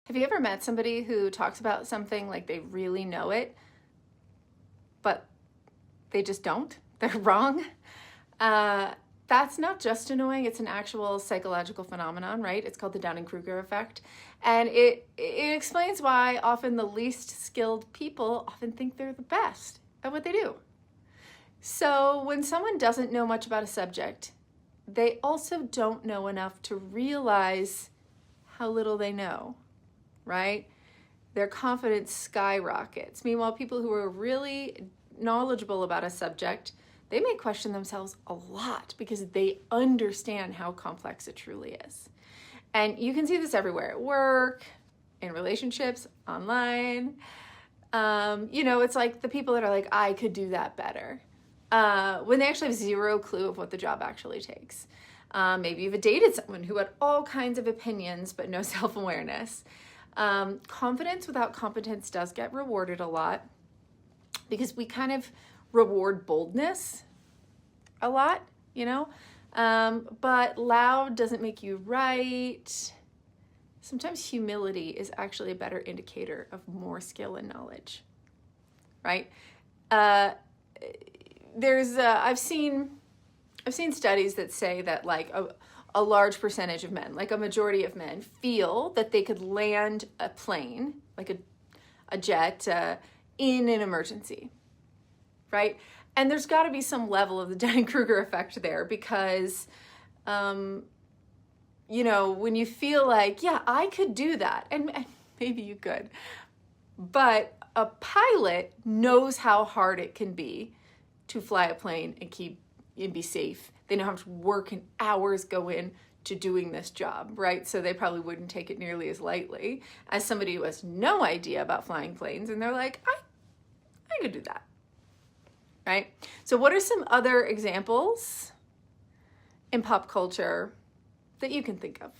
Have you ever met somebody who talks about something like they really know it, but they just don't? They're wrong? That's not just annoying, it's an actual psychological phenomenon, right? It's called the Dunning-Kruger effect. And it explains why often the least skilled people often think they're the best at what they do. So when someone doesn't know much about a subject, they also don't know enough to realize how little they know, right? Their confidence skyrockets. Meanwhile, people who are really knowledgeable about a subject, they may question themselves a lot because they understand how complex it truly is. And you can see this everywhere, at work, in relationships, online. It's like the people that are like, I could do that better. When they actually have zero clue of what the job actually takes. Maybe you've dated someone who had all kinds of opinions but no self-awareness. Confidence without competence does get rewarded a lot because we kind of reward boldness a lot, but loud doesn't make you right. Sometimes humility is actually a better indicator of more skill and knowledge, right? I've seen studies that say that like a large percentage of men, like a majority of men, feel that they could land a plane, like a jet, in an emergency, right? And there's got to be some level of the Dunning-Kruger effect there because, when you feel like, yeah, I could do that, and maybe you could, but a pilot knows how hard it can be to fly a plane and be safe. They know how much work and hours go in to doing this job, right? So they probably wouldn't take it nearly as lightly as somebody who has no idea about flying planes, and they're like, I could do that, right? So what are some other examples in pop culture that you can think of?